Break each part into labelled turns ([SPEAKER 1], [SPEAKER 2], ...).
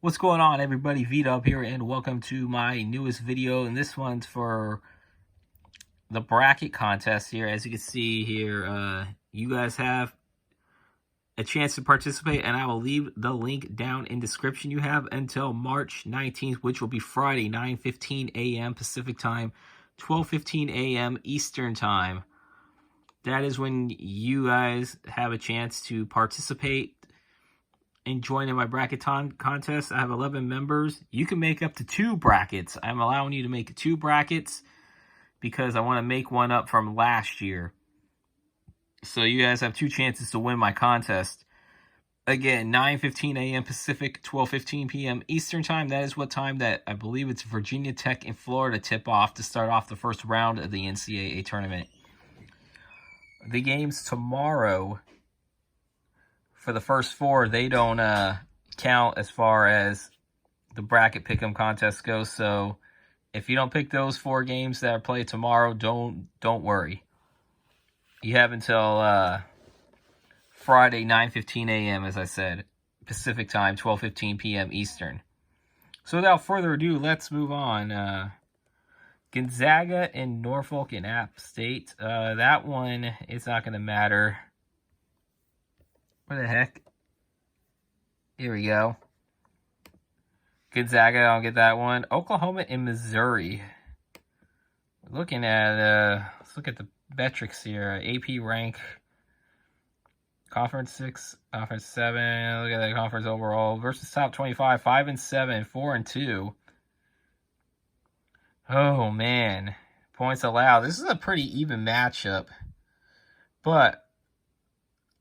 [SPEAKER 1] What's going on, everybody? Vito up here, and welcome to my newest video. And this one's for the bracket contest here. As you can see here, you guys have a chance to participate, and I will leave the link down in description. You have until March 19th, which will be Friday, 9:15 a.m. Pacific time, 12:15 a.m. Eastern time. That is when you guys have a chance to participate and join in my bracket contest. I have 11 members. You can make up to 2 brackets. I'm allowing you to make 2 brackets because I want to make one up from last year. So you guys have 2 chances to win my contest. Again, 9:15 a.m. Pacific, 12:15 p.m. Eastern time. That is what time that I believe it's Virginia Tech and Florida tip off to start off the first round of the NCAA tournament. The games tomorrow, for the first 4, they don't count as far as the bracket pick'em contest goes. So if you don't pick those 4 games that are played tomorrow, don't worry. You have until Friday, 9:15 a.m. as I said, Pacific time, 12:15 p.m. Eastern. So without further ado, let's move on. Gonzaga and Norfolk and App State. That one, it's not going to matter. What the heck? Here we go. Gonzaga, I'll get that one. Oklahoma and Missouri. We're looking at, let's look at the metrics here. AP rank. Conference 6, Conference 7. Look at the conference overall. Versus top 25, 5-7, 4-2. Oh, man. Points allowed. This is a pretty even matchup. But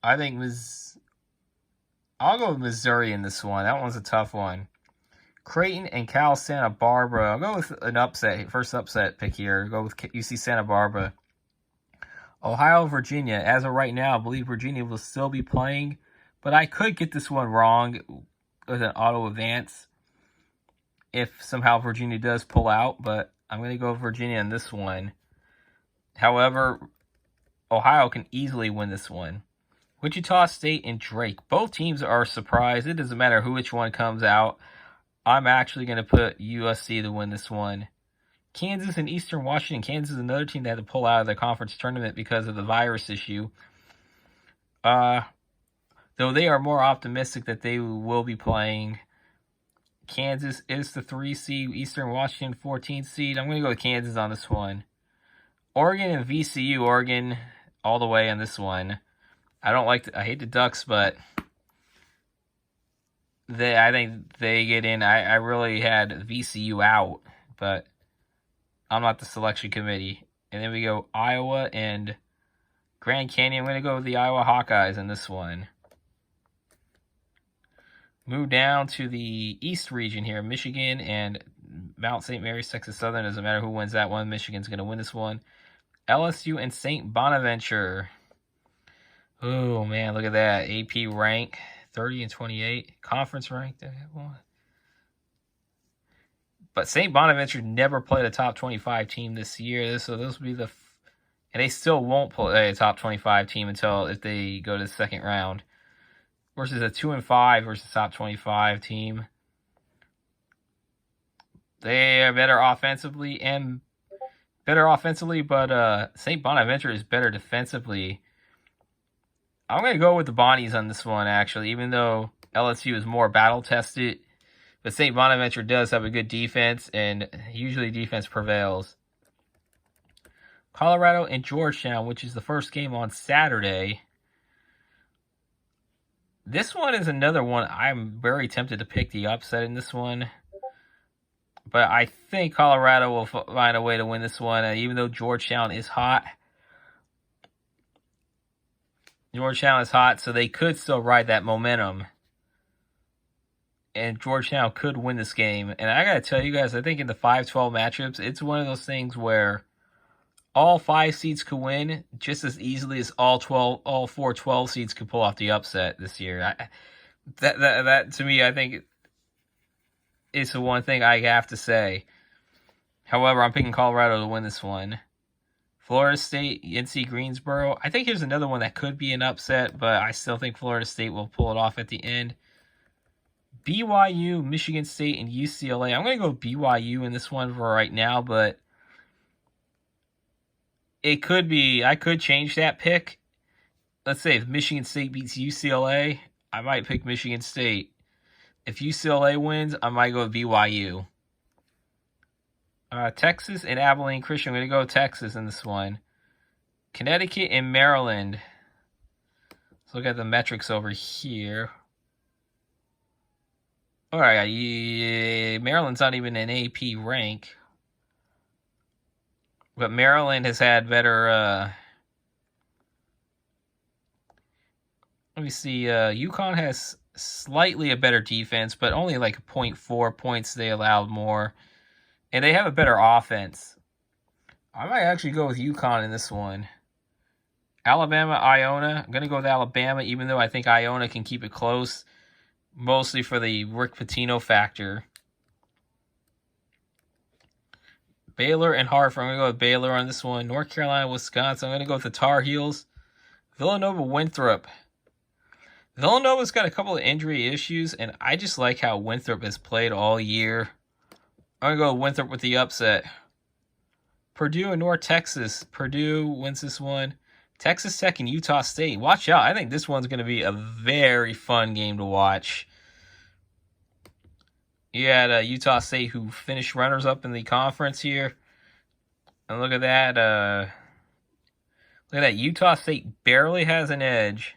[SPEAKER 1] I think I'll go with Missouri in this one. That one's a tough one. Creighton and Cal Santa Barbara. I'll go with an upset. First upset pick here. Go with UC Santa Barbara. Ohio, Virginia. As of right now, I believe Virginia will still be playing. But I could get this one wrong with an auto advance if somehow Virginia does pull out. But I'm going to go with Virginia in this one. However, Ohio can easily win this one. Wichita State and Drake. Both teams are surprised. It doesn't matter which one comes out. I'm actually going to put USC to win this one. Kansas and Eastern Washington. Kansas is another team that had to pull out of the conference tournament because of the virus issue. Though they are more optimistic that they will be playing. Kansas is the 3 seed. Eastern Washington, 14th seed. I'm going to go with Kansas on this one. Oregon and VCU. Oregon all the way on this one. I hate the Ducks, but I think they get in. I really had VCU out, but I'm not the selection committee. And then we go Iowa and Grand Canyon. I'm going to go with the Iowa Hawkeyes in this one. Move down to the East region here. Michigan and Mount St. Mary's, Texas Southern. Doesn't matter who wins that one. Michigan's going to win this one. LSU and St. Bonaventure. Oh, man, look at that. AP rank, 30 and 28. Conference rank, but St. Bonaventure never played a top 25 team this year. So this will be and they still won't play a top 25 team until if they go to the second round. Versus a 2-5 versus top 25 team. They are better offensively, but St. Bonaventure is better defensively. I'm going to go with the Bonnies on this one, actually, even though LSU is more battle-tested. But St. Bonaventure does have a good defense, and usually defense prevails. Colorado and Georgetown, which is the first game on Saturday. This one is another one I'm very tempted to pick the upset in this one. But I think Colorado will find a way to win this one, even though Georgetown is hot. Georgetown is hot, so they could still ride that momentum. And Georgetown could win this game. And I got to tell you guys, I think in the 5-12 matchups, it's one of those things where all 5 seeds could win just as easily as all 4 12 seeds could pull off the upset this year. That to me, I think is the one thing I have to say. However, I'm picking Colorado to win this one. Florida State, NC Greensboro. I think here's another one that could be an upset, but I still think Florida State will pull it off at the end. BYU, Michigan State, and UCLA. I'm going to go BYU in this one for right now, but it could be, I could change that pick. Let's say if Michigan State beats UCLA, I might pick Michigan State. If UCLA wins, I might go with BYU. Texas and Abilene Christian. I'm going to go with Texas in this one. Connecticut and Maryland. Let's look at the metrics over here. All right, yeah, Maryland's not even an AP rank. But Maryland has had better... let me see. UConn has slightly a better defense, but only like 0.4 points they allowed more. And they have a better offense. I might actually go with UConn in this one. Alabama, Iona. I'm going to go with Alabama, even though I think Iona can keep it close. Mostly for the Rick Pitino factor. Baylor and Hartford. I'm going to go with Baylor on this one. North Carolina, Wisconsin. I'm going to go with the Tar Heels. Villanova, Winthrop. Villanova's got a couple of injury issues, and I just like how Winthrop has played all year. I'm going to go with Winthrop with the upset. Purdue and North Texas. Purdue wins this one. Texas Tech and Utah State. Watch out. I think this one's going to be a very fun game to watch. You had Utah State, who finished runners-up in the conference here. And look at that. Look at that. Utah State barely has an edge.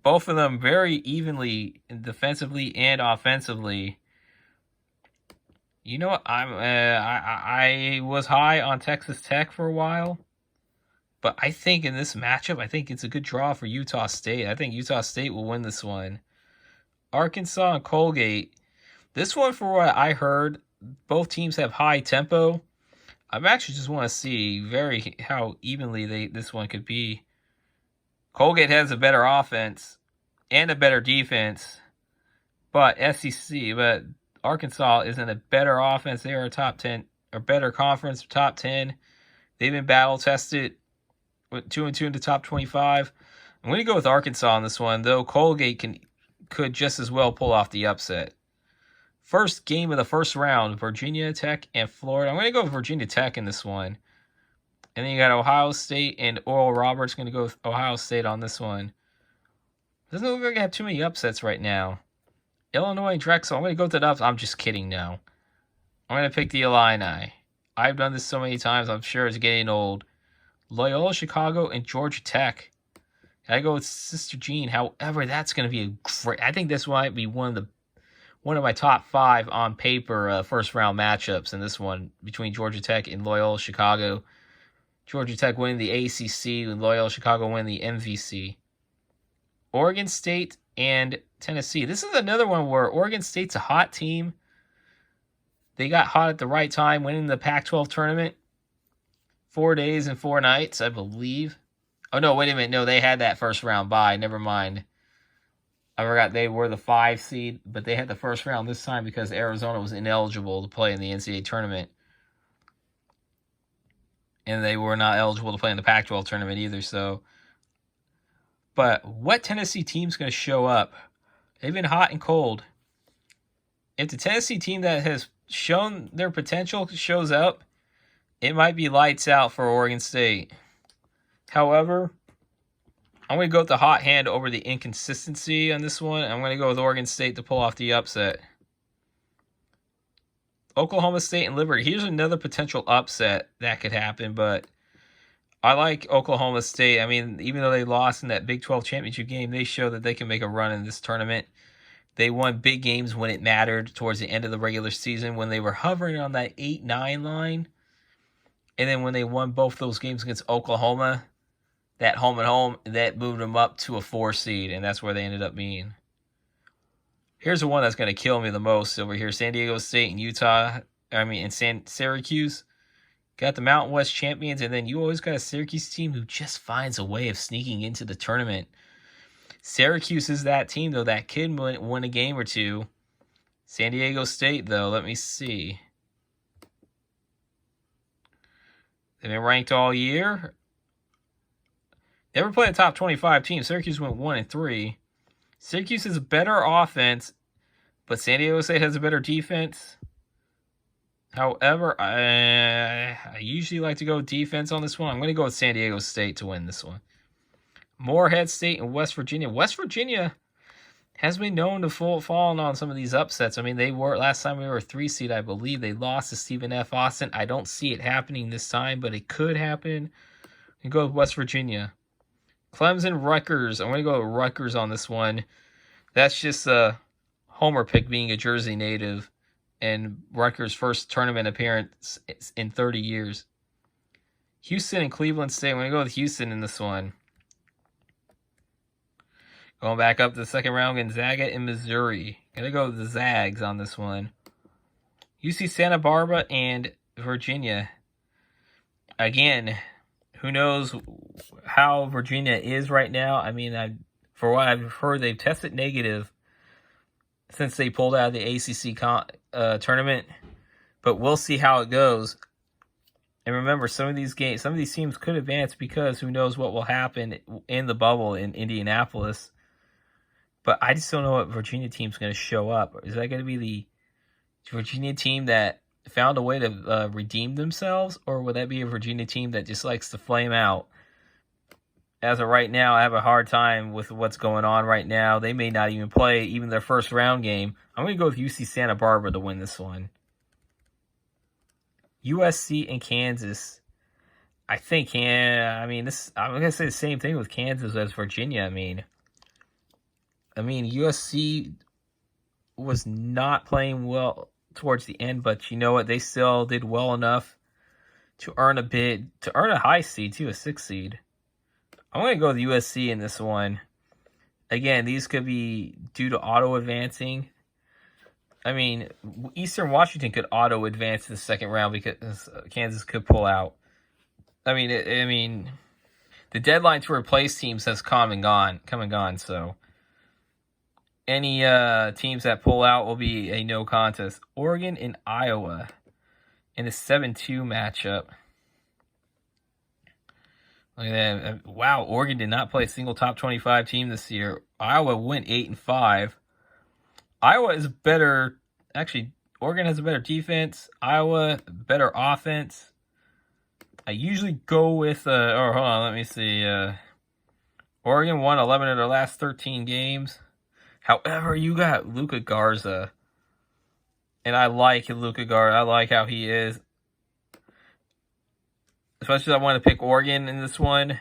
[SPEAKER 1] Both of them very evenly defensively and offensively. You know what? I was high on Texas Tech for a while, but I think in this matchup, I think it's a good draw for Utah State. I think Utah State will win this one. Arkansas and Colgate. This one, for what I heard, both teams have high tempo. I actually just want to see how evenly this one could be. Colgate has a better offense and a better defense, but Arkansas is in a better offense. They are a top 10 or better conference, top 10. They've been battle tested with 2-2 in the top 25. I'm going to go with Arkansas on this one, though Colgate could just as well pull off the upset. First game of the first round, Virginia Tech and Florida. I'm going to go with Virginia Tech in this one. And then you got Ohio State and Oral Roberts. Going to go with Ohio State on this one. Doesn't look like we're going to have too many upsets right now. Illinois and Drexel. I'm going to go with the upset. I'm just kidding now. I'm going to pick the Illini. I've done this so many times. I'm sure it's getting old. Loyola Chicago and Georgia Tech. I go with Sister Jean. However, that's going to be a great... I think this might be one of my top 5 on paper first round matchups in this one between Georgia Tech and Loyola Chicago. Georgia Tech winning the ACC and Loyola Chicago winning the MVC. Oregon State and Tennessee. This is another one where Oregon State's a hot team. They got hot at the right time, winning the Pac-12 tournament. 4 days and 4 nights, I believe. Oh, no, wait a minute. No, they had that first round bye. Never mind. I forgot they were the 5 seed, but they had the first round this time because Arizona was ineligible to play in the NCAA tournament. And they were not eligible to play in the Pac-12 tournament either, so... But what Tennessee team's going to show up? They've been hot and cold. If the Tennessee team that has shown their potential shows up, it might be lights out for Oregon State. However, I'm going to go with the hot hand over the inconsistency on this one. I'm going to go with Oregon State to pull off the upset. Oklahoma State and Liberty. Here's another potential upset that could happen, but I like Oklahoma State. I mean, even though they lost in that Big 12 championship game, they show that they can make a run in this tournament. They won big games when it mattered towards the end of the regular season when they were hovering on that 8-9 line. And then when they won both those games against Oklahoma, that home and home, that moved them up to a 4 seed, and that's where they ended up being. Here's the one that's going to kill me the most over here. San Diego State and Syracuse. Got the Mountain West champions, and then you always got a Syracuse team who just finds a way of sneaking into the tournament. Syracuse is that team, though, that could win a game or two. San Diego State, though, let me see. They've been ranked all year. Never played a top 25 team. Syracuse went 1-3. Syracuse is a better offense, but San Diego State has a better defense. However, I usually like to go defense on this one. I'm going to go with San Diego State to win this one. Morehead State and West Virginia. West Virginia has been known to fall on some of these upsets. I mean, they were last time we were a 3 seed, I believe. They lost to Stephen F. Austin. I don't see it happening this time, but it could happen. We go with West Virginia. Clemson, Rutgers. I'm going to go with Rutgers on this one. That's just a homer pick being a Jersey native and Rutgers' first tournament appearance in 30 years. Houston and Cleveland State. I'm going to go with Houston in this one. Going back up to the second round, Gonzaga and Missouri. Going to go with the Zags on this one. UC Santa Barbara and Virginia. Again, who knows how Virginia is right now. I mean, for what I've heard, they've tested negative since they pulled out of the ACC tournament. But we'll see how it goes. And remember, some of these teams could advance because who knows what will happen in the bubble in Indianapolis. But I just don't know what Virginia team's going to show up. Is that going to be the Virginia team that found a way to redeem themselves? Or would that be a Virginia team that just likes to flame out? As of right now, I have a hard time with what's going on right now. They may not even play even their first round game. I'm going to go with UC Santa Barbara to win this one. USC and Kansas. I think, I'm going to say the same thing with Kansas as Virginia. I mean, USC was not playing well towards the end, but you know what? They still did well enough to earn a high seed too, a 6th seed. I'm going to go with USC in this one. Again, these could be due to auto advancing. I mean, Eastern Washington could auto advance to the second round because Kansas could pull out. I mean, the deadline to replace teams has come and gone. So any teams that pull out will be a no contest. Oregon and Iowa in a 7-2 matchup. Look at that. Wow, Oregon did not play a single top 25 team this year. Iowa went 8-5. Iowa is better. Actually, Oregon has a better defense. Iowa, better offense. I usually go with, hold on, let me see. Oregon won 11 of their last 13 games. However, you got Luka Garza. And I like Luka Garza. I like how he is. Especially I want to pick Oregon in this one.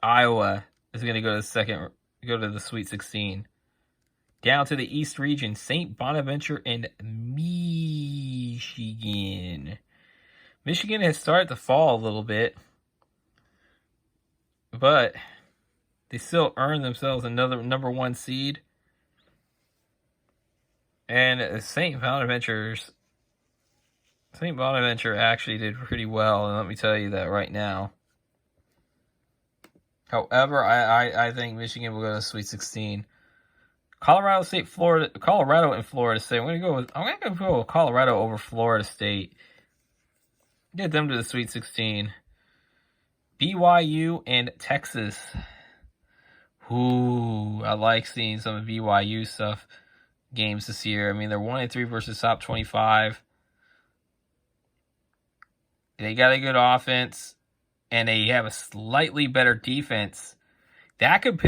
[SPEAKER 1] Iowa is going to go to the Sweet 16. Down to the East region, St. Bonaventure and Michigan. Michigan has started to fall a little bit, but they still earned themselves another number 1 seed. And St. Bonaventure actually did pretty well, and let me tell you that right now. However, I think Michigan will go to the Sweet 16. Colorado and Florida State. I'm gonna go with Colorado over Florida State. Get them to the Sweet 16. BYU and Texas. Ooh, I like seeing some of BYU games this year. I mean, they're 1-3 versus top 25. They got a good offense, and they have a slightly better defense. That could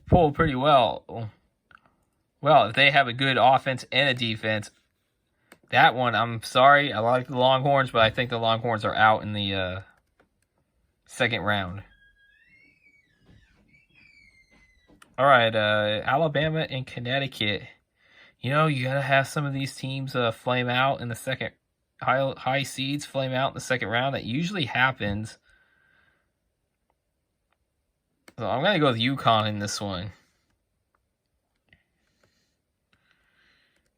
[SPEAKER 1] pull pretty well. Well, if they have a good offense and a defense, that one, I'm sorry, I like the Longhorns, but I think the Longhorns are out in the second round. All right, Alabama and Connecticut. You know, you got to have some of these teams flame out in the second, high seeds flame out in the second round. That usually happens. So I'm going to go with UConn in this one.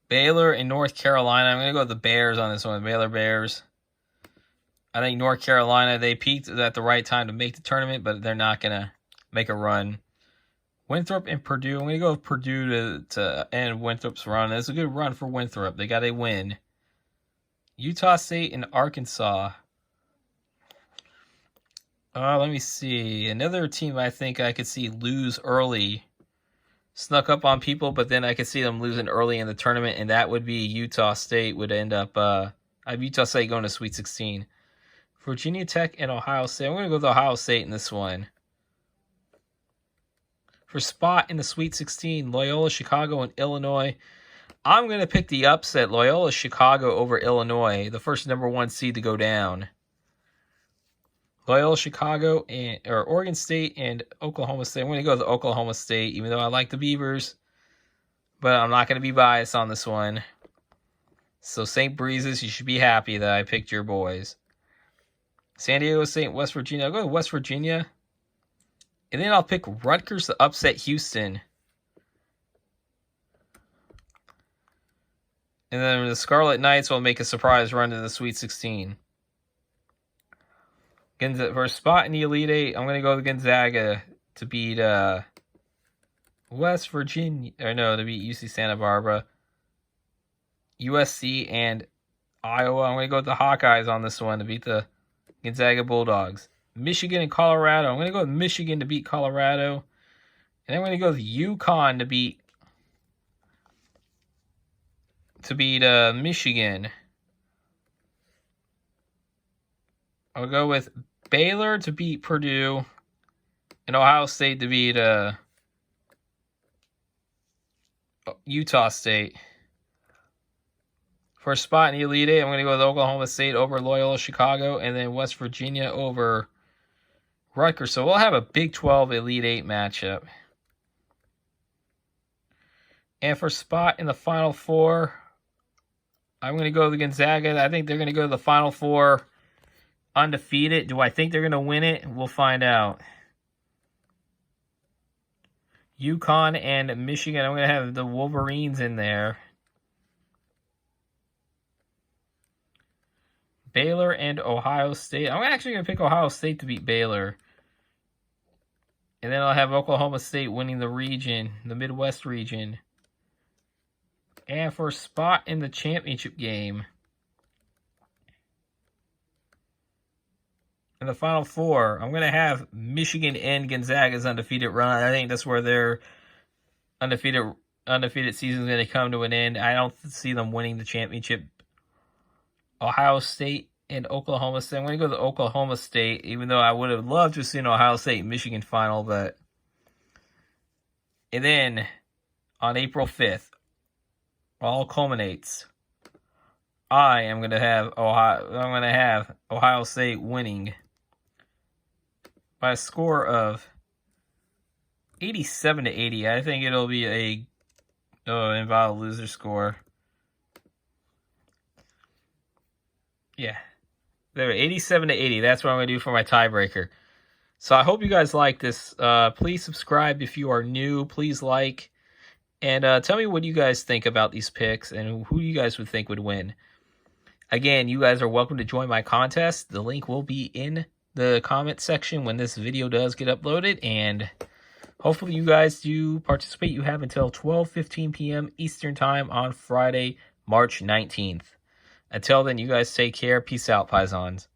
[SPEAKER 1] Baylor and North Carolina. I'm going to go with the Bears on this one. Baylor Bears. I think North Carolina, they peaked at the right time to make the tournament, but they're not going to make a run. Winthrop and Purdue. I'm going to go with Purdue to end Winthrop's run. It's a good run for Winthrop. They got a win. Utah State and Arkansas. Let me see. Another team I think I could see lose early. snuck up on people, but then I could see them losing early in the tournament, and that would be Utah State would end up. I have Utah State going to Sweet 16. Virginia Tech and Ohio State. I'm going to go with Ohio State in this one. For spot in the Sweet 16, Loyola Chicago and Illinois. I'm going to pick the upset, Loyola Chicago over Illinois, the first #1 seed to go down. Loyola Chicago or Oregon State and Oklahoma State. I'm going to go with Oklahoma State, even though I like the Beavers. But I'm not going to be biased on this one. So St. Breezes, you should be happy that I picked your boys. San Diego State and West Virginia. I'll go with West Virginia. And then I'll pick Rutgers to upset Houston. And then the Scarlet Knights will make a surprise run to the Sweet 16. For a spot in the Elite Eight, I'm going to go with Gonzaga to beat West Virginia. Or no, to beat UC Santa Barbara. USC and Iowa. I'm going to go with the Hawkeyes on this one to beat the Gonzaga Bulldogs. Michigan and Colorado. I'm going to go with Michigan to beat Colorado. And I'm going to go with UConn to beat Michigan. I'll go with Baylor to beat Purdue and Ohio State to beat Utah State. For a spot in the Elite Eight, I'm going to go with Oklahoma State over Loyola Chicago and then West Virginia over Rutgers. So we'll have a Big 12 Elite Eight matchup. And for spot in the Final Four, I'm going to go with Gonzaga. I think they're going to go to the Final Four undefeated. Do I think they're going to win it? We'll find out. UConn and Michigan. I'm going to have the Wolverines in there. Baylor and Ohio State. I'm actually going to pick Ohio State to beat Baylor. And then I'll have Oklahoma State winning the region, the Midwest region. And for a spot in the championship game, in the Final Four, I'm going to have Michigan and Gonzaga's undefeated run. I think that's where their undefeated season is going to come to an end. I don't see them winning the championship. Ohio State and Oklahoma State. I'm going to go to Oklahoma State, even though I would have loved to see an Ohio State Michigan final. And then on April 5th, all culminates. I am going to have Ohio State winning by a score of 87-80. I think it'll be involve a loser score. Yeah, there, 87-80. That's what I'm going to do for my tiebreaker. So I hope you guys like this. Please subscribe if you are new. Please like. And tell me what you guys think about these picks and who you guys would think would win. Again, you guys are welcome to join my contest. The link will be in the comment section when this video does get uploaded. And hopefully you guys do participate. You have until 12:15 p.m. Eastern Time on Friday, March 19th. Until then, you guys take care. Peace out, Paisans.